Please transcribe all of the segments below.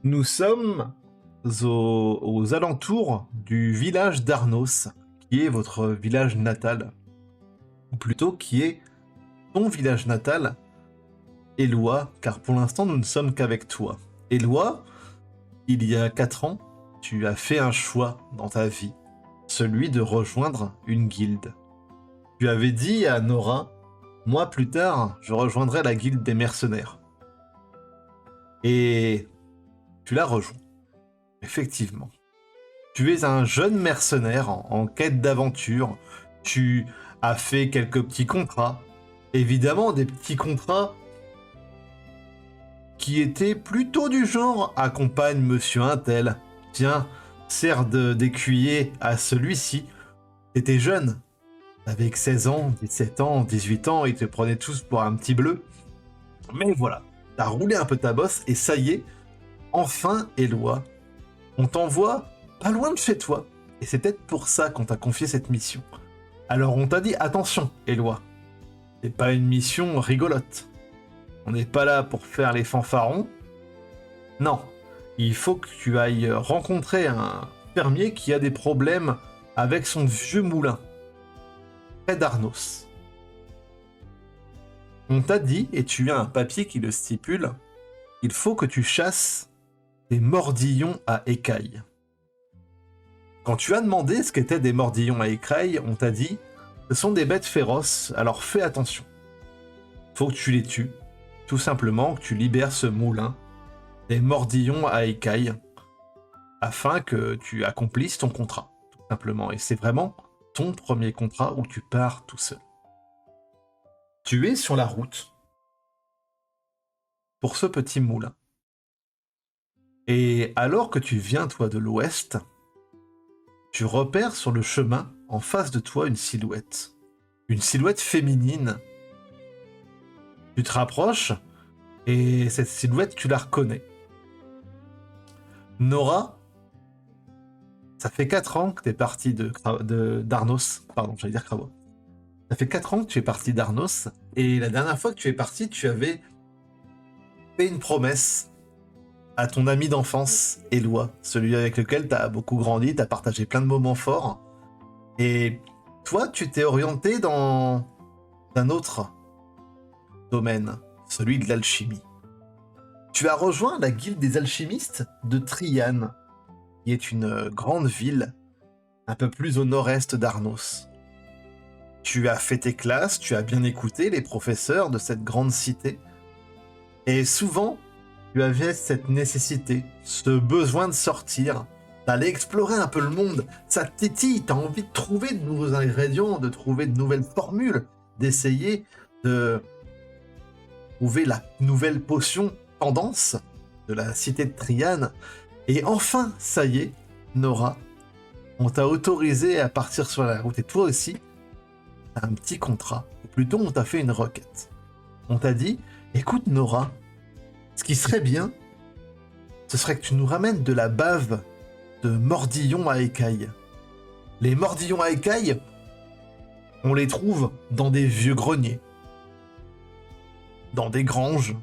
Nous sommes aux alentours du village d'Arnos, qui est votre village natal, ou plutôt qui est ton village natal, Éloi, car pour l'instant nous ne sommes qu'avec toi. Éloi, il y a 4 ans, tu as fait un choix dans ta vie, celui de rejoindre une guilde. Tu avais dit à Nora, moi plus tard, je rejoindrai la guilde des mercenaires. Et tu l'as rejoint, effectivement. Tu es un jeune mercenaire en quête d'aventure. Tu as fait quelques petits contrats. Évidemment, des petits contrats qui étaient plutôt du genre accompagne monsieur Untel. Tiens, sert d'écuyer à celui-ci. T'étais jeune. Avec 16 ans, 17 ans, 18 ans, ils te prenaient tous pour un petit bleu. Mais voilà, t'as roulé un peu ta bosse et ça y est, enfin, Éloi, on t'envoie pas loin de chez toi. Et c'est peut-être pour ça qu'on t'a confié cette mission. Alors on t'a dit attention, Éloi. C'est pas une mission rigolote. On n'est pas là pour faire les fanfarons. Non. Il faut que tu ailles rencontrer un fermier qui a des problèmes avec son vieux moulin, près d'Arnos. On t'a dit, et tu as un papier qui le stipule, il faut que tu chasses des mordillons à écailles. Quand tu as demandé ce qu'étaient des mordillons à écailles, on t'a dit ce sont des bêtes féroces, alors fais attention. Faut que tu les tues. Tout simplement que tu libères ce moulin des mordillons à écailles afin que tu accomplisses ton contrat, tout simplement. Et c'est vraiment ton premier contrat où tu pars tout seul. Tu es sur la route pour ce petit moulin. Et alors que tu viens, toi, de l'ouest, tu repères sur le chemin, en face de toi, une silhouette. Une silhouette féminine. Tu te rapproches, et cette silhouette, tu la reconnais. Nora, ça fait 4 ans que tu es partie d'Arnos. Pardon, j'allais dire Cravo. Ça fait 4 ans que tu es partie d'Arnos, et la dernière fois que tu es partie, tu avais fait une promesse à ton ami d'enfance, Éloi, celui avec lequel tu as beaucoup grandi, tu as partagé plein de moments forts. Et toi, tu t'es orienté dans un autre domaine, celui de l'alchimie. Tu as rejoint la guilde des alchimistes de Triane, qui est une grande ville un peu plus au nord-est d'Arnos. Tu as fait tes classes, tu as bien écouté les professeurs de cette grande cité, et souvent, tu avais cette nécessité, ce besoin de sortir, d'aller explorer un peu le monde. Ça te tétille, t'as envie de trouver de nouveaux ingrédients, de trouver de nouvelles formules, d'essayer de trouver la nouvelle potion tendance de la cité de Triane. Et enfin, ça y est, Nora, on t'a autorisé à partir sur la route. Et toi aussi, t'as un petit contrat. Ou plutôt, on t'a fait une requête. On t'a dit, écoute Nora, ce qui serait bien, ce serait que tu nous ramènes de la bave de mordillons à écailles. Les mordillons à écailles, on les trouve dans des vieux greniers, dans des granges.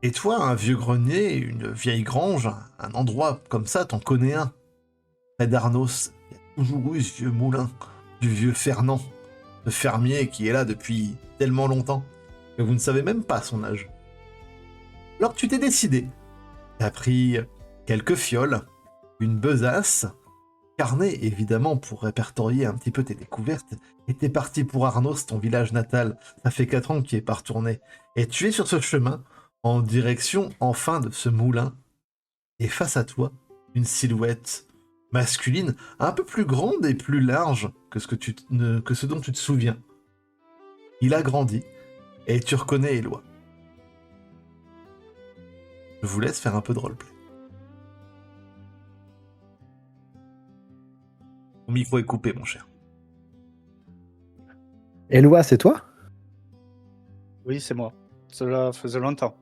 Et toi, un vieux grenier, une vieille grange, un endroit comme ça, t'en connais un. Près d'Arnos, il y a toujours eu ce vieux moulin, du vieux Fernand, le fermier qui est là depuis tellement longtemps que vous ne savez même pas son âge. Alors tu t'es décidé. T'as pris quelques fioles, une besace, carnet évidemment pour répertorier un petit peu tes découvertes, et t'es parti pour Arnos, ton village natal. Ça fait 4 ans que tu y es pas retourné. Et tu es sur ce chemin, en direction enfin de ce moulin. Et face à toi, une silhouette masculine, un peu plus grande et plus large que ce dont tu te souviens. Il a grandi, et tu reconnais Éloi. Je vous laisse faire un peu de roleplay. Mon micro est coupé, mon cher. Éloi, c'est toi? Oui, c'est moi. Cela faisait longtemps.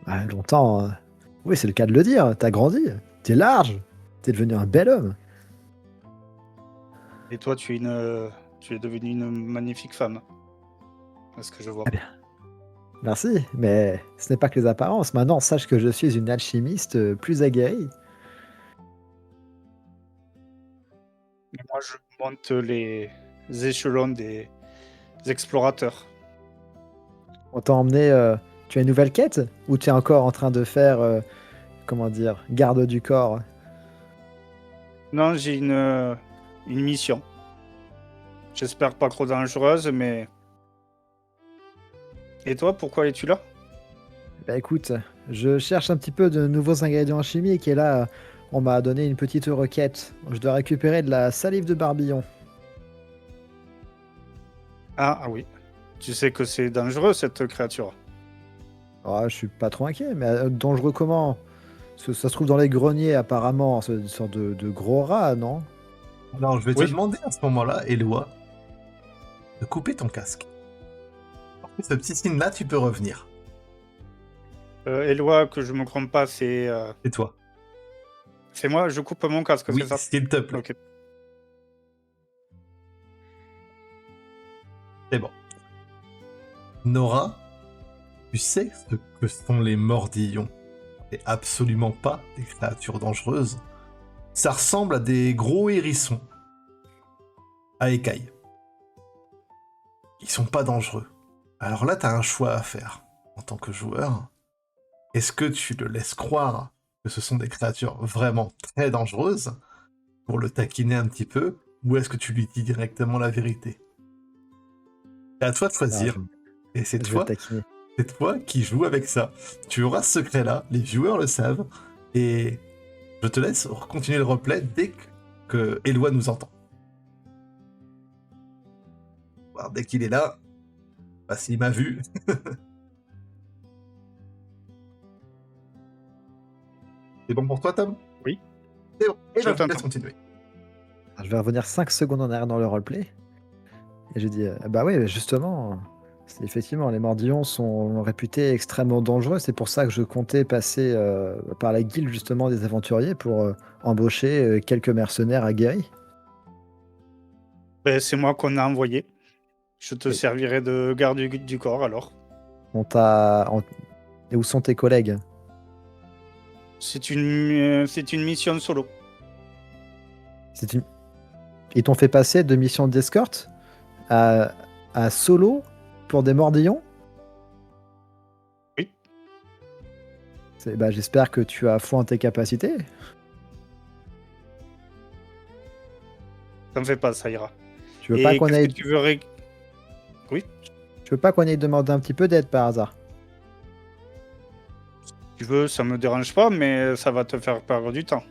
Ah, longtemps. Oui, c'est le cas de le dire. T'as grandi. T'es large. T'es devenu un bel homme. Et toi, tu es devenue une magnifique femme. Est-ce que je vois? Ah bien. Merci, mais ce n'est pas que les apparences. Maintenant, sache que je suis une alchimiste plus aguerrie. Et moi, je monte les échelons des explorateurs. On t'a emmené. Tu as une nouvelle quête? Ou tu es encore en train de faire, comment dire, garde du corps? Non, j'ai une mission. J'espère pas trop dangereuse, mais... Et toi, pourquoi es-tu là? Bah écoute, je cherche un petit peu de nouveaux ingrédients chimiques et là, on m'a donné une petite requête. Je dois récupérer de la salive de barbillon. Ah oui. Tu sais que c'est dangereux, cette créature. Ah, je suis pas trop inquiet, mais dangereux comment? Parce que ça se trouve dans les greniers apparemment, c'est une sorte de gros rat, non? Alors, je vais te Oui. demander à ce moment-là, Eloi, de couper ton casque. Après ce petit signe-là, tu peux revenir. Eloi, que je me trompe pas, Et toi? c'est moi, je coupe mon casque, Oui, c'est ça? s'il te plaît. Ok. C'est bon. Nora, tu sais ce que sont les mordillons. Et absolument pas des créatures dangereuses. Ça ressemble à des gros hérissons à écailles. Ils sont pas dangereux. Alors là, t'as un choix à faire en tant que joueur. Est-ce que tu le laisses croire que ce sont des créatures vraiment très dangereuses pour le taquiner un petit peu, ou est-ce que tu lui dis directement la vérité? C'est à toi de Ah, choisir. Et c'est je vais le toi, taquiner. c'est toi qui joues avec ça. Tu auras ce secret-là, les viewers le savent, et je te laisse continuer le replay dès que Eloi nous entend. Alors, dès qu'il est là, bah, s'il m'a vu. C'est bon pour toi, Tom? Oui. C'est bon. Et Je ben, je te t'entends. laisse continuer. Alors, je vais revenir 5 secondes en arrière dans le roleplay. Et j'ai dit, bah oui, justement, effectivement, les mordillons sont réputés extrêmement dangereux. C'est pour ça que je comptais passer par la guilde justement des aventuriers pour embaucher quelques mercenaires aguerris. Ben, c'est moi qu'on a envoyé. Je te Et servirai de garde du corps, alors. on t'a. Et où sont tes collègues? C'est une mission solo. C'est une... Ils t'ont fait passer de mission d'escorte à, à solo pour des mordillons? Oui. Bah, j'espère que tu as foi en tes capacités. T'en fais pas, ça ira. Tu veux pas Et qu'on qu'est-ce aille... que tu veux Oui, Tu veux pas qu'on aille demander un petit peu d'aide par hasard? tu veux, ça me dérange pas, mais ça va te faire perdre du temps.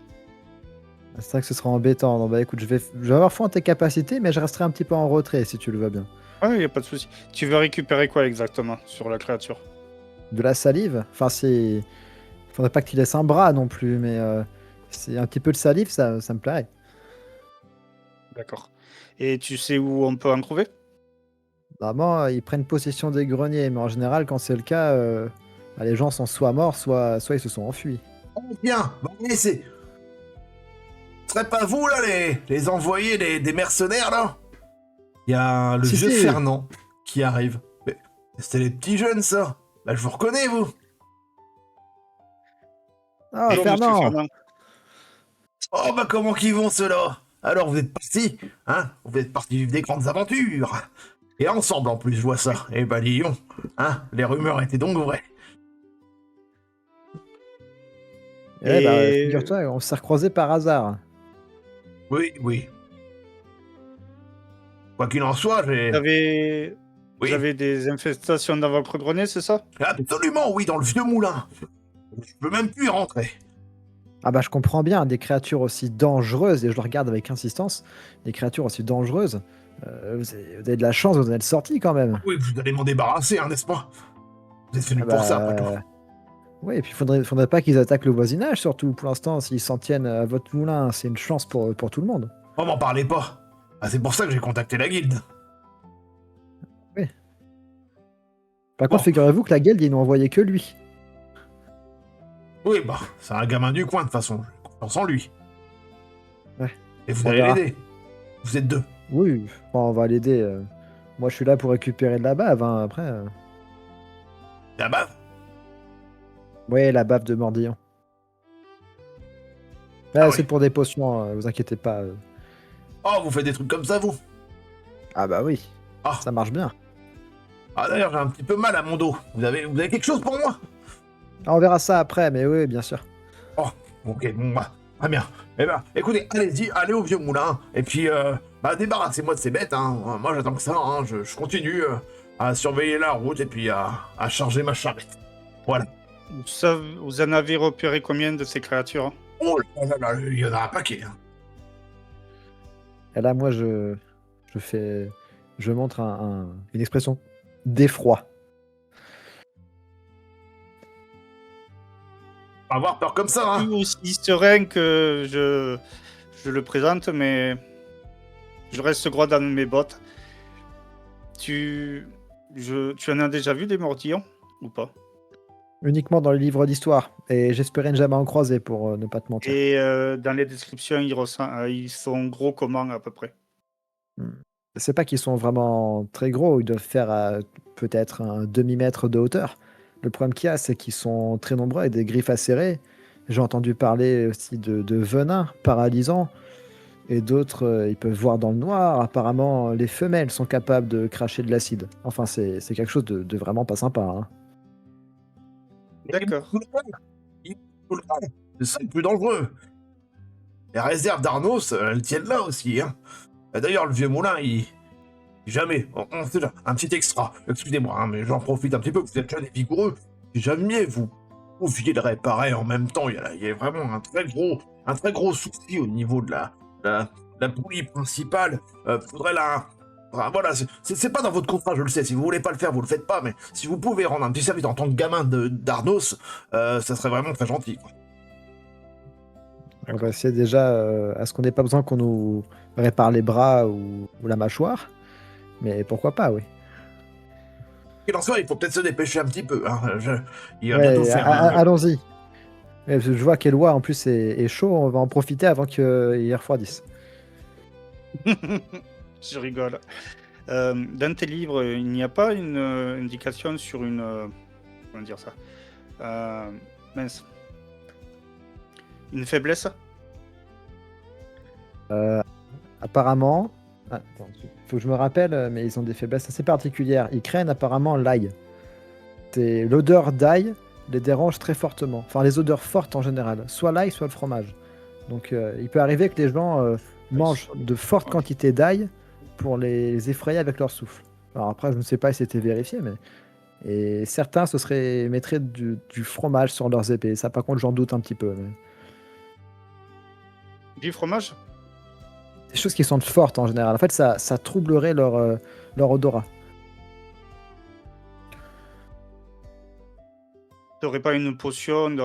C'est vrai que ce sera embêtant. Non, bah écoute, je vais avoir foi en tes capacités, mais je resterai un petit peu en retrait si tu le veux bien. Ouais, y a pas de souci. Tu veux récupérer quoi exactement sur la créature? De la salive? Enfin, c'est. Faudrait pas que tu laisses un bras non plus, mais c'est un petit peu de salive, ça me plairait. D'accord. Et tu sais où on peut en trouver? Normalement, ils prennent possession des greniers, mais en général, quand c'est le cas, bah, les gens sont soit morts, soit ils se sont enfuis. Oh, bien, bon, mais c'est... Ce serait pas vous, là, les envoyés des mercenaires, là? Il y a le Si, vieux si. Fernand qui arrive. Mais c'était les petits jeunes, ça. Là, je vous reconnais, vous. Ah, Bonjour, monsieur Fernand! Fernand. Oh, bah, comment qu'ils vont, ceux-là? Alors, vous êtes partis, hein? Vous êtes partis vivre des grandes aventures. Et ensemble, en plus, je vois ça. Eh ben, dis donc, hein? Les rumeurs étaient donc vraies. Eh bah, Et figure-toi, on s'est recroisés par hasard. Oui, oui. Quoi qu'il en soit, vous j'ai... avez... vous Oui, avez des infestations dans votre grenier, c'est ça? absolument, oui, dans le vieux moulin. Je peux même plus y rentrer. Ah bah je comprends bien, des créatures aussi dangereuses, et je le regarde avec insistance, des créatures aussi dangereuses, vous avez de la chance, vous en êtes sorti quand même. Oui, vous allez m'en débarrasser, hein, n'est-ce pas? Vous êtes venu Ah pour ça, après tout. bah, oui, et puis faudrait pas qu'ils attaquent le voisinage, surtout pour l'instant, s'ils s'en tiennent à votre moulin, c'est une chance pour tout le monde. Oh, m'en parlez pas. Ah, c'est pour ça que j'ai contacté la guilde. Oui. Par Bon, contre, figurez-vous que la guilde, ils n'ont envoyé que lui. oui, bah, c'est un gamin du coin, de toute façon. J'ai confiance en lui. Ouais. Et vous On allez verra. l'aider. Vous êtes deux. Oui, bon, on va l'aider. Moi, je suis là pour récupérer de la bave, hein, après. La bave. Ouais, la bave de Mordillon. Ah, Ah c'est oui. pour des potions, vous inquiétez pas. Oh, vous faites des trucs comme ça, vous? Ah bah oui, Ah, ça marche bien. d'ailleurs, j'ai un petit peu mal à mon dos. Vous avez quelque chose pour moi? Ah, on verra ça après, mais oui, bien sûr. Oh, ok, bon, bah, très bien. Eh ben, écoutez, allez-y, allez au vieux moulin, et puis, débarrassez-moi de ces bêtes, hein. Moi, j'attends que ça, hein. Je continue à surveiller la route et puis à charger ma charrette. Voilà. Vous en avez repéré combien de ces créatures? Oh là là là, il y en a un paquet, hein. Et là, moi, je montre une expression d'effroi. Pas avoir peur comme ça, hein. Plus aussi serein que je le présente, mais je reste droit dans mes bottes. Tu en as déjà vu des mordillons ou pas? Uniquement dans les livres d'histoire. Et j'espérais ne jamais en croiser pour ne pas te mentir. Et dans les descriptions, ils sont gros comment à peu près? Hmm. C'est pas qu'ils sont vraiment très gros, ils doivent faire peut-être un demi-mètre de hauteur. Le problème qu'il y a, c'est qu'ils sont très nombreux avec des griffes acérées. J'ai entendu parler aussi de venin paralysant. Et d'autres, ils peuvent voir dans le noir. Apparemment, les femelles sont capables de cracher de l'acide. Enfin, c'est quelque chose de vraiment pas sympa, hein. D'accord. Il faut le prendre. C'est ça le plus dangereux. Les réserves d'Arnos, elles tiennent là aussi, hein. D'ailleurs, le vieux moulin, jamais. On sait déjà. Un petit extra. Excusez-moi, hein, mais j'en profite un petit peu. Vous êtes jeune et vigoureux. Si jamais vous pouviez le réparer en même temps, il y a vraiment un très gros souci au niveau de la poulie principale. Faudrait la. Enfin, voilà, c'est pas dans votre contrat, je le sais. Si vous voulez pas le faire, vous le faites pas. Mais si vous pouvez rendre un petit service en tant que gamin d'Arnos, ça serait vraiment très gentil, quoi. On va essayer déjà, à ce qu'on n'ait pas besoin qu'on nous répare les bras ou la mâchoire. Mais pourquoi pas, oui. Qu'il en soit, il faut peut-être se dépêcher un petit peu, hein. Il va bientôt Ouais, faire. allons-y. Ouais, je vois qu'Eloi en plus est chaud, on va en profiter avant qu'il refroidisse. Je rigole. Dans tes livres, il n'y a pas une indication sur une... comment dire ça? Mince. Une faiblesse? Apparemment, attends, faut que je me rappelle, mais ils ont des faiblesses assez particulières. Ils craignent apparemment l'ail. L'odeur d'ail les dérange très fortement. Enfin, les odeurs fortes en général. Soit l'ail, soit le fromage. Donc, il peut arriver que les gens mangent de fortes quantités d'ail pour les effrayer avec leur souffle. Alors après, je ne sais pas si c'était vérifié, mais... Et certains, mettraient du fromage sur leurs épées. Ça, par contre, j'en doute un petit peu. Mais... Du fromage? Des choses qui sont fortes en général. En fait, ça troublerait leur odorat. T'aurais pas une potion,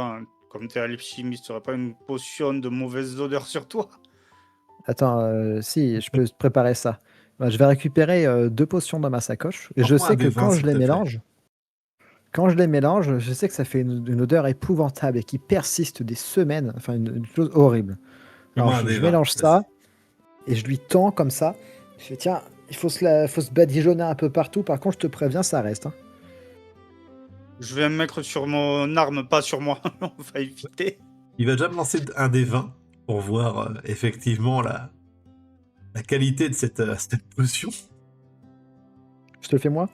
comme t'es alchimiste, t'aurais pas une potion de mauvaise odeur sur toi? Attends, si, je peux te préparer ça. Bah, je vais récupérer 2 potions dans ma sacoche. Et je Prends-moi un sais que des 20, s'il te plaît. quand je les mélange, je sais que ça fait une odeur épouvantable et qui persiste des semaines. Enfin, une chose horrible. Alors, Fais-moi un des je 20, mélange ça et je lui tends comme ça. Je fais, tiens, faut se badigeonner un peu partout. Par contre, je te préviens, ça reste, hein. Je vais me mettre sur mon arme, pas sur moi. On va éviter. Il va déjà me lancer un des 20 pour voir effectivement la qualité de cette potion. Je te le fais moi?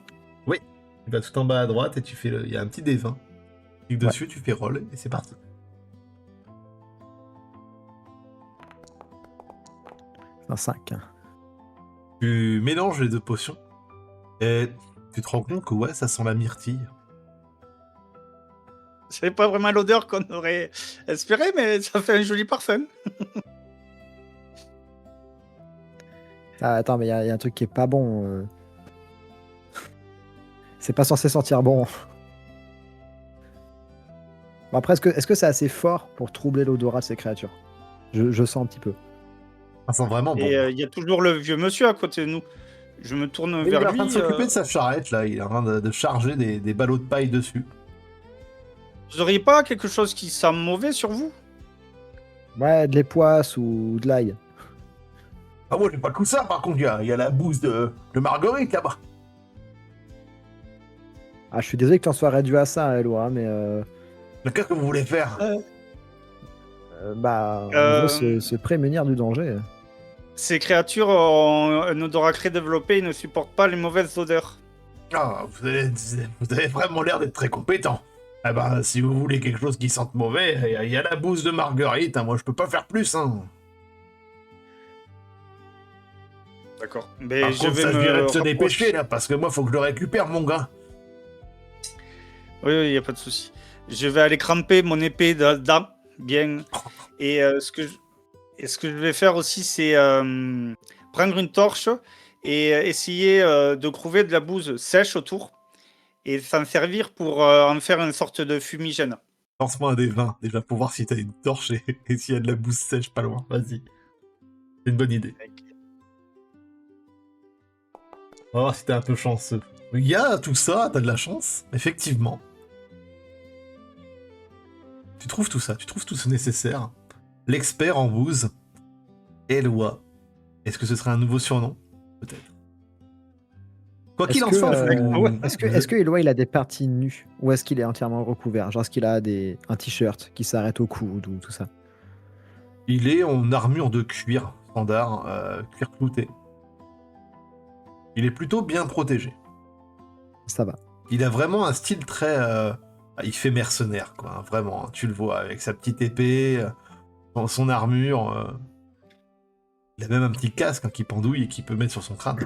Oui. Il va tout en bas à droite et tu fais il y a un petit des 20. Tu cliques dessus, tu fais roll et c'est parti. Un 5. Tu mélanges les deux potions et tu te rends compte que ouais, ça sent la myrtille. C'est pas vraiment l'odeur qu'on aurait espéré, mais ça fait un joli parfum. Ah, attends, mais il y a un truc qui est pas bon. C'est pas censé sentir bon. Bon, après, est-ce que c'est assez fort pour troubler l'odorat de ces créatures? Je sens un petit peu. Ça sent vraiment bon. Et il y a toujours le vieux monsieur à côté de nous. Je me tourne Il est vers en train lui. de s'occuper de sa charrette là, il est en train de charger des ballots de paille dessus. Vous auriez pas quelque chose qui sent mauvais sur vous? Ouais, de l'époisse ou de l'ail. Ah moi j'ai pas tout ça, par contre il y a la bouse de Marguerite là-bas. Ah, je suis désolé que tu en sois réduit à ça, Eloi, mais Mais qu'est-ce que vous voulez faire? bah, on Euh, veut se prémunir du danger. Ces créatures ont un odorat très développé, ils ne supportent pas les mauvaises odeurs. Ah, vous avez vraiment l'air d'être très compétent. Eh ben, si vous voulez quelque chose qui sente mauvais, il y a la bouse de Marguerite, hein, moi je peux pas faire plus, hein. D'accord. Mais Par je contre, vais ça se dirait me de se dépêcher, rapprocher. là, parce que moi, faut que je le récupère, mon gars. Oui, il n'y a pas de souci. Je vais aller cramper mon épée dedans, bien. Et ce que je vais faire aussi, c'est prendre une torche et essayer de trouver de la bouse sèche autour et s'en servir pour en faire une sorte de fumigène. Lance-moi un des 20, déjà, pour voir si t'as une torche et s'il y a de la bouse sèche pas loin. Vas-y. C'est une bonne idée. On va voir si t'es un peu chanceux. Il y a tout ça, t'as de la chance, effectivement. Tu trouves tout ça, tu trouves tout ce nécessaire. L'expert en bouse, Eloi. Est-ce que ce serait un nouveau surnom? Peut-être. Quoi qu'il en soit, Est-ce que Eloi il a des parties nues ou est-ce qu'il est entièrement recouvert? Genre est-ce qu'il a un t-shirt qui s'arrête au coude ou tout ça? il est en armure de cuir standard, cuir clouté. Il est plutôt bien protégé. Ça va. Il a vraiment un style très... il fait mercenaire, quoi, hein, vraiment. Tu le vois, avec sa petite épée, son armure. Il a même un petit casque, hein, qui pendouille et qu'il peut mettre sur son crâne.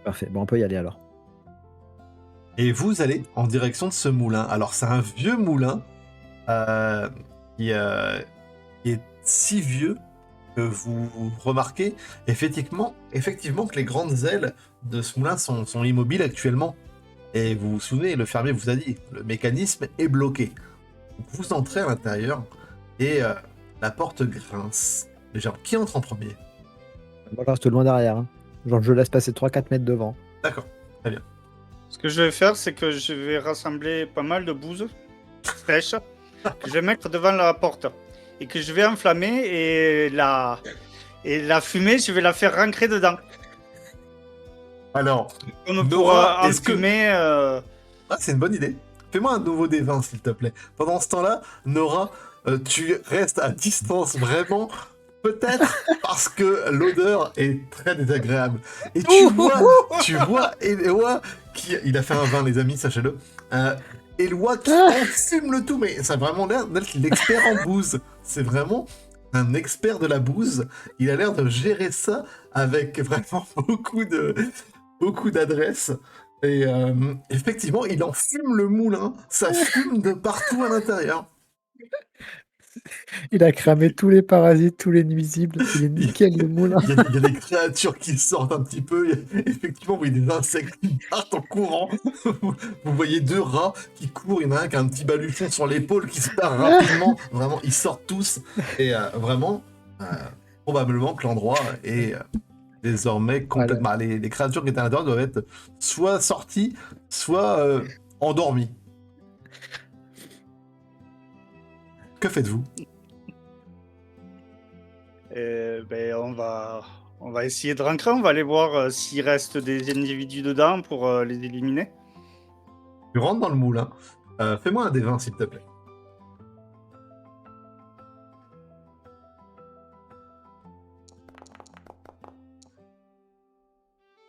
Parfait. Bon, on peut y aller alors. Et vous allez en direction de ce moulin. Alors, c'est un vieux moulin euh, qui est si vieux que vous remarquez effectivement que les grandes ailes de ce moulin sont immobiles actuellement. Et vous vous souvenez, le fermier vous a dit, le mécanisme est bloqué. Vous entrez à l'intérieur et la porte grince. Déjà, qui entre en premier? Moi je reste loin derrière. Hein. Genre je laisse passer 3-4 mètres devant. D'accord, très bien. Ce que je vais faire, c'est que je vais rassembler pas mal de bouse fraîche que je vais mettre devant la porte et que je vais enflammer et la fumée, je vais la faire rentrer dedans. Alors, Comme pour Nora, est-ce que... enfumer. Ah, c'est une bonne idée. Fais-moi un nouveau des 20, s'il te plaît. Pendant ce temps-là, Nora, tu restes à distance, vraiment. Peut-être parce que l'odeur est très désagréable. Et tu vois Eloi qui... Il a fait un 20, les amis, sachez-le. Eloi qui enfume le tout, mais ça a vraiment l'air d'être l'expert en bouse. C'est vraiment un expert de la bouse. Il a l'air de gérer ça avec vraiment beaucoup d'adresse. Et effectivement, il enfume le moulin. Ça fume de partout à l'intérieur. Il a cramé tous les parasites, tous les nuisibles. Il est nickel le moulin. Il y a des créatures qui sortent un petit peu. Effectivement, vous voyez des insectes qui partent en courant. Vous voyez deux rats qui courent. Il y en a un qui a un petit baluchon sur l'épaule qui se barre rapidement. Vraiment, ils sortent tous. Et vraiment, probablement que l'endroit est désormais complètement... Voilà. Les créatures qui étaient à l'intérieur doivent être soit sorties, soit endormies. Que faites-vous? On va essayer de rentrer. On va aller voir s'il reste des individus dedans pour les éliminer. Tu rentres dans le moulin. Fais-moi un des 20, s'il te plaît.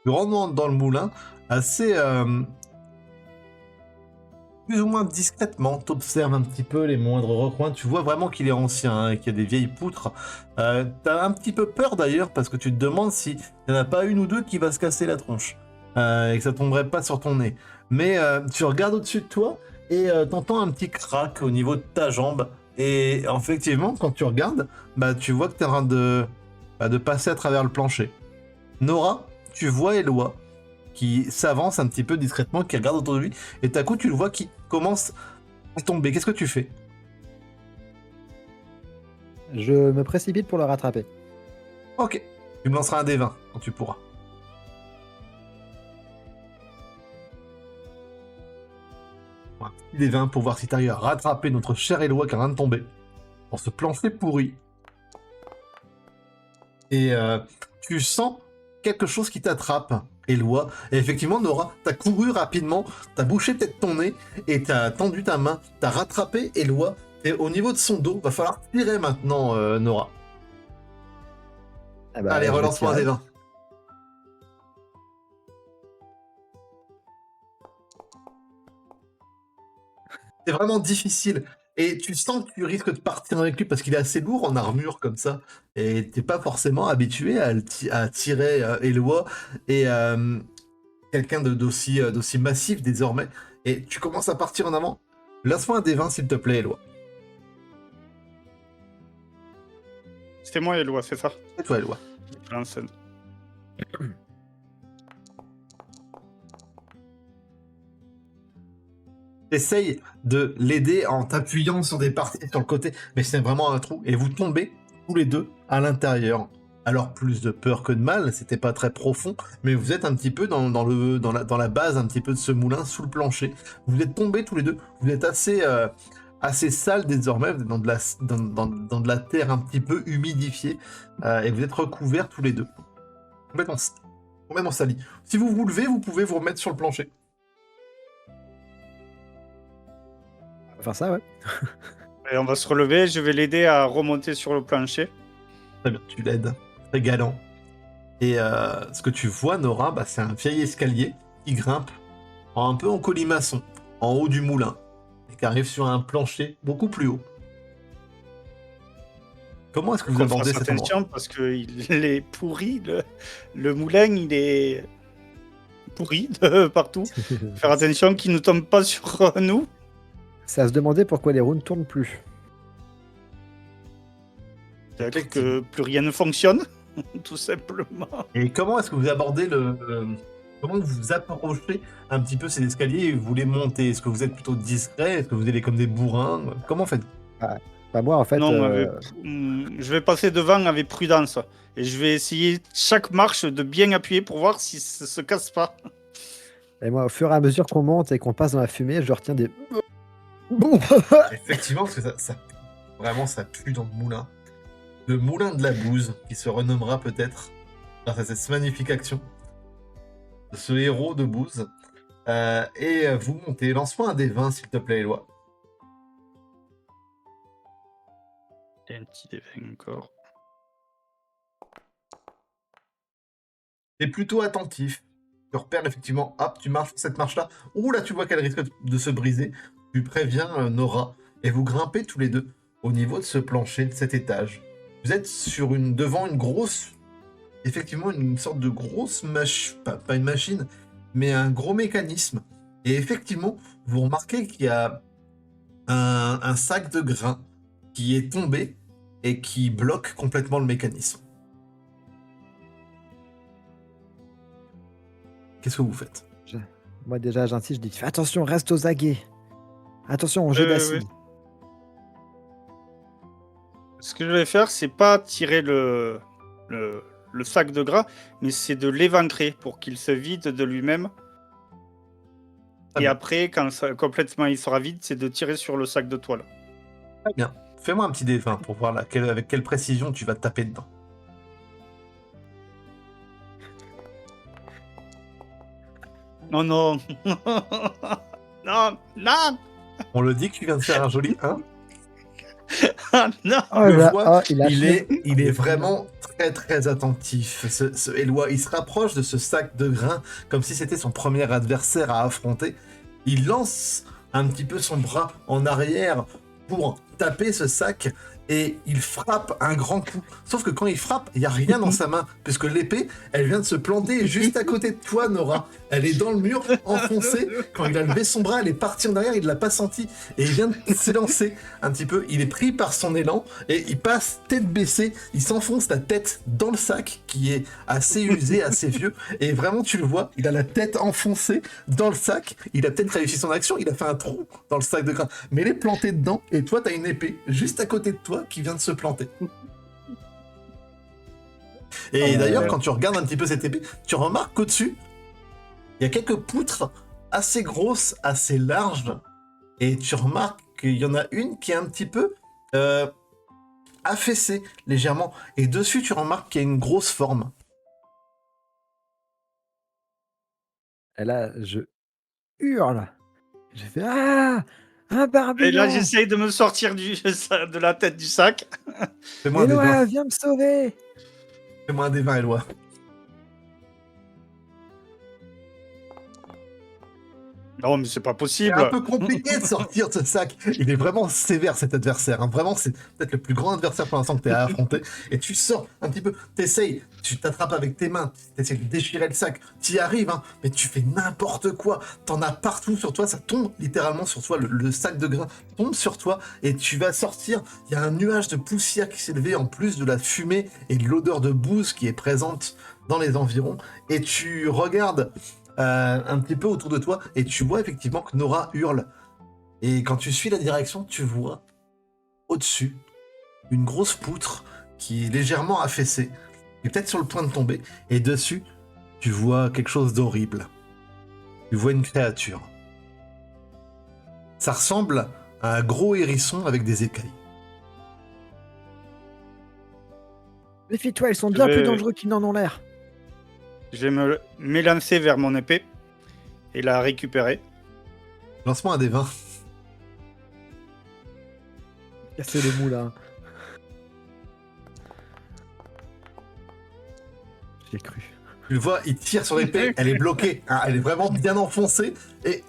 Tu rentres dans le moulin assez... plus ou moins discrètement, t'observes un petit peu les moindres recoins, tu vois vraiment qu'il est ancien, hein, et qu'il y a des vieilles poutres. T'as un petit peu peur d'ailleurs, parce que tu te demandes s'il n'y en a pas une ou deux qui va se casser la tronche, et que ça tomberait pas sur ton nez. Mais tu regardes au-dessus de toi, et t'entends un petit crack au niveau de ta jambe, et effectivement, quand tu regardes, bah, tu vois que t'es en train de passer à travers le plancher. Nora, tu vois Eloi, qui s'avance un petit peu discrètement, qui regarde autour de lui, et tout à coup tu le vois qui commence à tomber. Qu'est-ce que tu fais? Je me précipite pour le rattraper. Ok, tu me lanceras un des 20 quand tu pourras. Un petit des 20 pour voir si tu arrives à rattraper notre cher Eloi qui est en train de tomber dans ce plancher pourri. Et tu sens quelque chose qui t'attrape Éloi. Et effectivement, Nora, t'as couru rapidement, t'as bouché peut-être ton nez, et t'as tendu ta main, t'as rattrapé Éloi, et au niveau de son dos, va falloir tirer maintenant, Nora. Ah bah, Allez, je vais relance-moi un tirer. des 20. C'est vraiment difficile. Et tu sens que tu risques de partir avec lui parce qu'il est assez lourd en armure comme ça. Et t'es pas forcément habitué à tirer Éloi et quelqu'un d'aussi massif désormais. Et tu commences à partir en avant. Lance-moi un des 20 s'il te plaît, Éloi. C'était moi, Eloi, c'est ça. C'est toi, Éloi. Je lance un- T'essayes de l'aider en t'appuyant sur des parties sur le côté, mais c'est vraiment un trou. Et vous tombez tous les deux à l'intérieur. Alors plus de peur que de mal, c'était pas très profond, mais vous êtes un petit peu dans la base un petit peu de ce moulin, sous le plancher. Vous êtes tombés tous les deux, vous êtes assez sale désormais, vous êtes dans de la terre un petit peu humidifiée, et vous êtes recouverts tous les deux. Complètement salis. Si vous vous levez, vous pouvez vous remettre sur le plancher. On va faire ça, ouais. Et on va se relever, je vais l'aider à remonter sur le plancher. Très bien, tu l'aides. Très galant. Et ce que tu vois, Nora, bah, c'est un vieil escalier qui grimpe un peu en colimaçon, en haut du moulin, et qui arrive sur un plancher beaucoup plus haut. Comment est-ce que vous Qu'on abordez fasse cet endroit? attention parce qu'il est pourri, le moulin, il est pourri de partout. Faire attention qu'il ne tombe pas sur nous. C'est à se demander pourquoi les roues ne tournent plus. Peut-être que plus rien ne fonctionne, tout simplement. Et comment est-ce que vous abordez comment vous approchez un petit peu ces escaliers et vous les montez? Est-ce que vous êtes plutôt discret? Est-ce que vous allez comme des bourrins? Comment faites-vous? Bah moi, en fait, Non, je vais passer devant avec prudence. Et je vais essayer chaque marche de bien appuyer pour voir si ça se casse pas. et moi, au fur et à mesure qu'on monte et qu'on passe dans la fumée, je retiens des... Bon. Effectivement, parce que vraiment, ça pue dans le moulin. Le moulin de la bouse, qui se renommera peut-être grâce à cette magnifique action de ce héros de bouse. Et vous montez. Lance-moi un des 20, s'il te plaît, Éloi. Et un petit dévin encore. T'es plutôt attentif. Tu repères effectivement, hop, tu marches sur cette marche-là. Ouh là, tu vois qu'elle risque de se briser. Tu préviens Nora. Et vous grimpez tous les deux au niveau de ce plancher, de cet étage. Vous êtes devant une grosse... Effectivement, une sorte de grosse machine... Pas une machine, mais un gros mécanisme. Et effectivement, vous remarquez qu'il y a un sac de grains qui est tombé et qui bloque complètement le mécanisme. Qu'est-ce que vous faites? Moi, déjà, j'insiste, je dis fais attention, reste aux aguets. Attention au jet d'acide. Oui. Ce que je vais faire, c'est pas tirer le sac de gras, mais c'est de l'éventrer pour qu'il se vide de lui-même. Très Et bien. après, quand complètement il sera vide, c'est de tirer sur le sac de toile. Très bien. Fais-moi un petit défunt pour voir avec quelle précision tu vas te taper dedans. Non, non. Non, non. On le dit que tu viens de faire un joli 1. Non. Oh, Le là, voit, oh, il a il est vraiment très très attentif. Ce Éloi, il se rapproche de ce sac de grains comme si c'était son premier adversaire à affronter. Il lance un petit peu son bras en arrière pour taper ce sac et il frappe un grand coup. Sauf que quand il frappe, il n'y a rien dans sa main, puisque l'épée, elle vient de se planter juste à côté de toi, Nora. Elle est dans le mur, enfoncée. Quand il a levé son bras, elle est partie en arrière, il ne l'a pas senti. Et il vient de s'élancer un petit peu. Il est pris par son élan et il passe tête baissée. Il s'enfonce la tête dans le sac, qui est assez usé, assez vieux. Et vraiment, tu le vois, il a la tête enfoncée dans le sac. Il a peut-être réussi son action, il a fait un trou dans le sac de grains. Mais il est planté dedans, et toi, tu as une épée juste à côté de toi qui vient de se planter. Et d'ailleurs, quand tu regardes un petit peu cette épée, tu remarques qu'au-dessus, il y a quelques poutres assez grosses, assez larges, et tu remarques qu'il y en a une qui est un petit peu affaissée légèrement, et dessus tu remarques qu'il y a une grosse forme. Et là, je hurle. J'ai fait ah, un Et là, barbilan. j'essaye de me sortir de la tête du sac. Fais-moi un des 20. Éloi, viens me sauver. Fais-moi un des 20, Eloi. Non, mais c'est pas C'est possible. un peu compliqué de sortir de ce sac. Il est vraiment sévère, cet adversaire. Hein. Vraiment, c'est peut-être le plus grand adversaire pour l'instant que tu as à affronter. Et tu sors un petit peu, t'essayes, tu t'attrapes avec tes mains, t'essayes de déchirer le sac. T'y arrives, hein, mais tu fais n'importe quoi. T'en as partout sur toi, ça tombe littéralement sur toi. Le sac de grains tombe sur toi et tu vas sortir. Il y a un nuage de poussière qui s'est levé en plus de la fumée et de l'odeur de bouse qui est présente dans les environs. Et tu regardes un petit peu autour de toi et tu vois effectivement que Nora hurle. Et quand tu suis la direction, tu vois au-dessus une grosse poutre qui est légèrement affaissée, qui est peut-être sur le point de tomber, et dessus, tu vois quelque chose d'horrible. Tu vois une créature. Ça ressemble à un gros hérisson avec des écailles. Méfie-toi, ils sont Je bien plus vais- dangereux qu'ils n'en ont l'air. Je vais me m'élancer vers mon épée et la récupérer. Lance-moi un des 20. Casser le moulin. J'ai cru. Tu le vois, il tire sur l'épée, elle est bloquée, hein, elle est vraiment bien enfoncée, et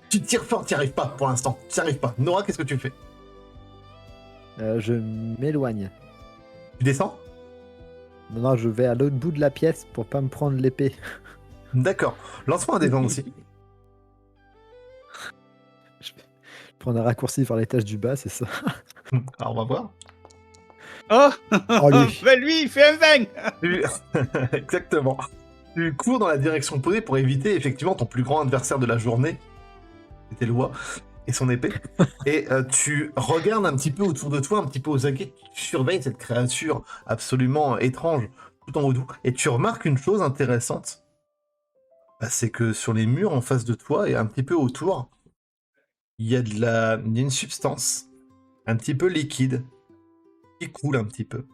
tu tires fort, tu n'y arrives pas pour l'instant, tu n'y arrives pas. Nora, qu'est-ce que tu fais? Je m'éloigne. Tu descends? Non, je vais à l'autre bout de la pièce pour pas me prendre l'épée. D'accord. Lance-moi un des 20 aussi. Je vais prendre un raccourci vers l'étage du bas, c'est ça. Alors, on va voir. Oh, Oh lui. ben lui, il fait un 20. Tu- Exactement. Tu cours dans la direction posée pour éviter effectivement ton plus grand adversaire de la journée, c'était Loi, et son épée. Et tu regardes un petit peu autour de toi, un petit peu aux aguets, tu surveilles cette créature absolument étrange tout en haut d'où. Et tu remarques une chose intéressante, bah, c'est que sur les murs en face de toi et un petit peu autour, il y a il y a une substance un petit peu liquide qui coule un petit peu.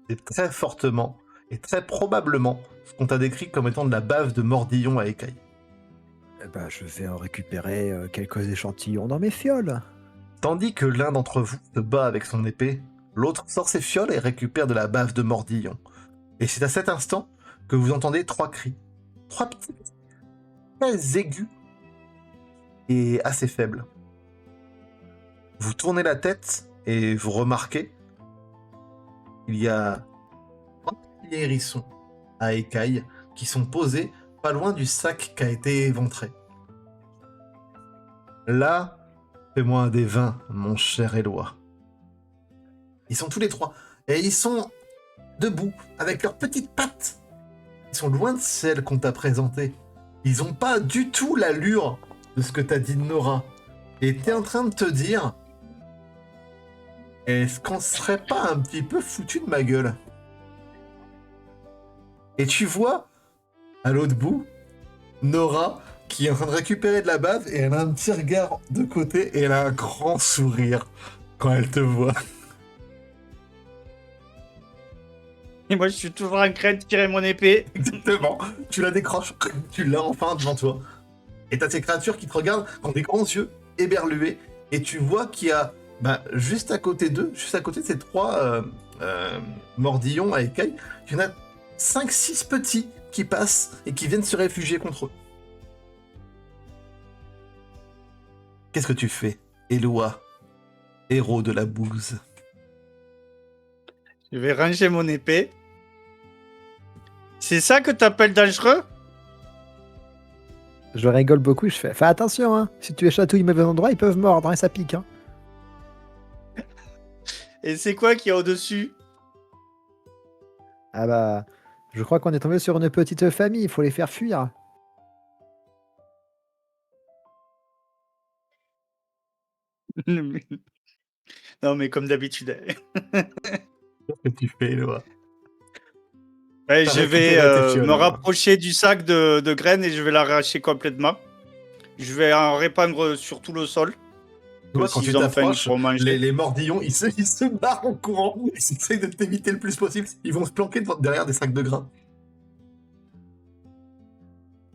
C'est très fortement et très probablement ce qu'on t'a décrit comme étant de la bave de mordillon à écailles. Eh ben, je vais en récupérer quelques échantillons dans mes fioles. Tandis que l'un d'entre vous se bat avec son épée, l'autre sort ses fioles et récupère de la bave de mordillon. Et c'est à cet instant que vous entendez 3 cris. 3 petits cris très aigus et assez faibles. Vous tournez la tête et vous remarquez qu'il y a 3 petits hérissons à écailles qui sont posés pas loin du sac qui a été éventré. Là, fais-moi un des 20, mon cher Éloi. Ils sont tous les 3 et ils sont debout avec leurs petites pattes. Ils sont loin de celles qu'on t'a présentées. Ils ont pas du tout l'allure de ce que t'as dit de Nora. Et t'es en train de te dire, est-ce qu'on serait pas un petit peu foutu de ma gueule? Et tu vois, à l'autre bout, Nora qui est en train de récupérer de la bave et elle a un petit regard de côté et elle a un grand sourire quand elle te voit. Et moi, je suis toujours en train de tirer mon épée. Exactement. Tu la décroches, tu l'as enfin devant toi. Et t'as ces créatures qui te regardent, qui ont des grands yeux éberlués, et tu vois qu'il y a, juste à côté d'eux, juste à côté de ces 3 mordillons à écailles, il y en a 5-6 petits qui passent et qui viennent se réfugier contre eux. Qu'est-ce que tu fais, Éloi, héros de la bouse? Je vais ranger mon épée. C'est ça que t'appelles dangereux? Je rigole beaucoup, je fais attention, hein. Si tu les chatouilles au mauvais endroit, ils peuvent mordre, hein, et ça pique. Hein. Et c'est quoi qu'il y a au-dessus? Ah bah, je crois qu'on est tombé sur une petite famille, il faut les faire fuir. Non, mais comme d'habitude. Qu'est-ce que tu fais, Éloi? Ouais, T'as je vais récupéré tes fioles, me alors. rapprocher du sac de graines et je vais l'arracher complètement. Je vais en répandre sur tout le sol. Tu vois, Que quand tu s'ils ont faim, ils t'approches, pourront manger. les mordillons, ils se barrent en courant. Ils essayent de t'éviter le plus possible. Ils vont se planquer derrière des sacs de grains.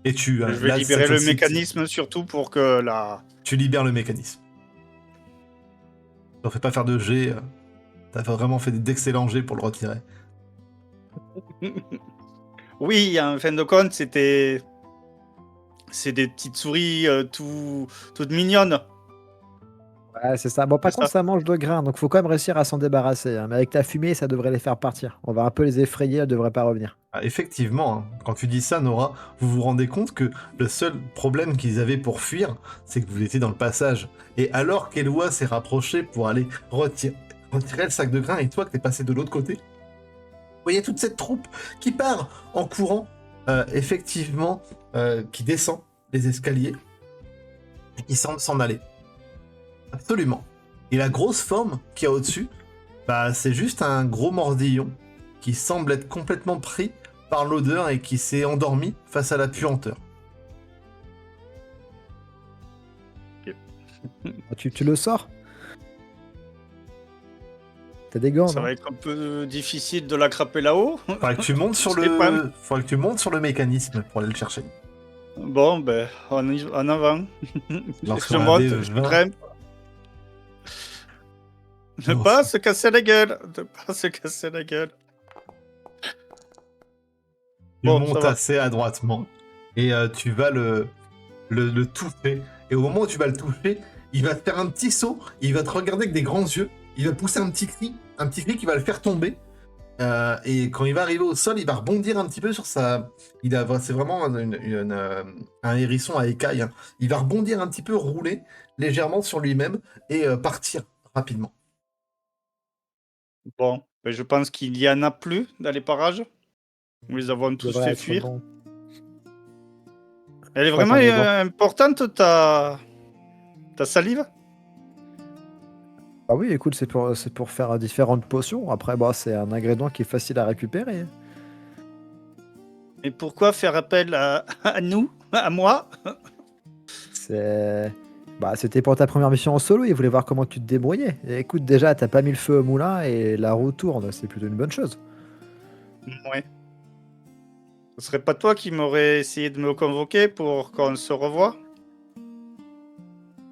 Et tu Je vais là, libérer cette le fois-ci, mécanisme surtout pour que la. tu libères le mécanisme. On fait pas faire de jet. T'as vraiment fait d'excellents jets pour le retirer. Oui, en fin de compte, c'est des petites souris toutes mignonnes. Ouais, c'est ça. Bon, par C'est contre, ça. ça mange de grains, donc faut quand même réussir à s'en débarrasser, hein. Mais avec la fumée, ça devrait les faire partir. On va un peu les effrayer, elles devraient pas revenir. Ah, effectivement, hein, quand tu dis ça, Nora, vous vous rendez compte que le seul problème qu'ils avaient pour fuir, c'est que vous étiez dans le passage. Et alors qu'Eloi s'est rapproché pour aller retirer le sac de grains et toi que t'es passé de l'autre côté, vous voyez toute cette troupe qui part en courant, effectivement, qui descend les escaliers et qui semble s'en aller. Absolument. Et la grosse forme qu'il y a au-dessus, bah, c'est juste un gros mordillon qui semble être complètement pris par l'odeur et qui s'est endormi face à la puanteur. Tu le sors? T'as des gants, Ça non? va être un peu difficile de l'attraper là-haut. Faudrait que tu montes sur Je sais pas. faudrait que tu montes sur le mécanisme pour aller le chercher. Bon, ben, en avant. Lance Je un monte, dé, je 20. grimpe. Ne Non, pas c'est- se casser la gueule. Ne pas se casser la gueule. Tu Bon, montes ça va. assez adroitement et tu vas le toucher. Et au moment où tu vas le toucher, il va te faire un petit saut, il va te regarder avec des grands yeux, il va pousser un petit cri qui va le faire tomber. Et quand il va arriver au sol, il va rebondir un petit peu sur sa. C'est vraiment un hérisson à écailles, hein. Il va rebondir un petit peu, rouler légèrement sur lui-même et partir rapidement. Bon, ben, je pense qu'il y en a plus dans les parages. Nous les avons tous Devrait fait être fuir. bon. Elle est crois vraiment qu'on est bon. importante, ta salive? Ah oui, écoute, c'est pour faire différentes potions. Après, bah, c'est un ingrédient qui est facile à récupérer. Et pourquoi faire appel à nous, à moi? C'était pour ta première mission en solo, il voulait voir comment tu te débrouillais. Et écoute, déjà, t'as pas mis le feu au moulin et la roue tourne, c'est plutôt une bonne chose. Ouais. Ce serait pas toi qui m'aurais essayé de me convoquer pour qu'on se revoie?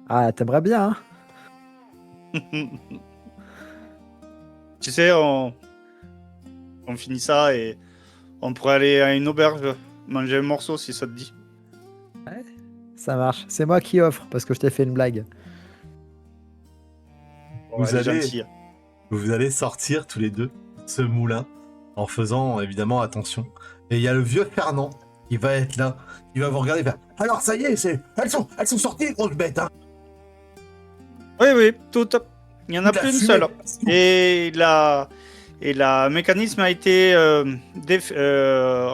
Ah, t'aimerais bien, hein? Tu sais, on finit ça et on pourrait aller à une auberge, manger un morceau si ça te dit. Ça marche. C'est moi qui offre, parce que je t'ai fait une blague. Bon, elle est gentille. Vous allez sortir tous les deux ce moulin en faisant évidemment attention. Et il y a le vieux Fernand qui va être là, qui va vous regarder et faire alors ça y est, elles sont sorties les grosses bêtes, hein. Oui, toutes. Il n'y en a La plus une fumée. seule. Et la mécanisme a été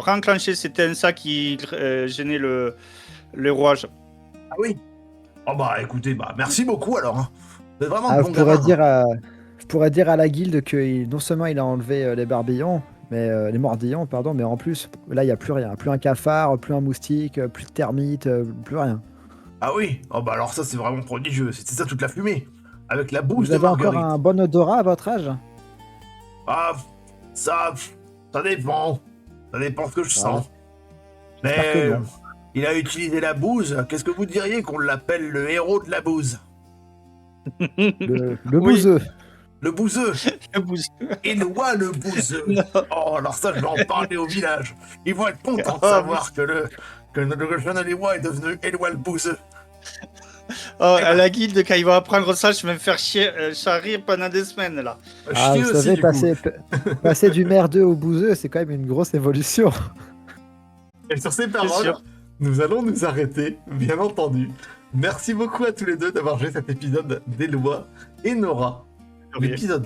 renclenché. C'était ça qui gênait le rouage. Ah oui. Oh bah écoutez, merci beaucoup alors, hein. Vous êtes vraiment Ah, de bons gamins, hein. je pourrais dire à la guilde que non seulement il a enlevé les barbillons, les mordillons, pardon, mais en plus, là, il n'y a plus rien. Plus un cafard, plus un moustique, plus de termites, plus rien. Ah oui. Oh bah alors ça c'est vraiment prodigieux. C'était ça toute la fumée. Avec la bouse Vous de avez encore Marguerite. un bon odorat à votre âge? Ah, ça dépend. Ça dépend ce que je sens. J'espère que Mais non. il a utilisé la bouse. Qu'est-ce que vous diriez qu'on l'appelle le héros de la bouse? Le Oui. bouseux. Le bouseux. Le bouseux. Éloi le bouseux. Non. Oh, alors ça, je vais en parler au village. Ils vont être contents de Ah, savoir que le jeune Éloi est devenu Éloi le bouseux. Oh, à la guilde, quand ils vont apprendre ça, je vais me faire charrir pendant des semaines là. Ah, Chier vous aussi, savez, du coup. passer du merdeux au bouseux, c'est quand même une grosse évolution. Et sur ces C'est paroles, sûr. nous allons nous arrêter, bien entendu. Merci beaucoup à tous les deux d'avoir joué cet épisode d'Éloi et Nora. Rien. L'épisode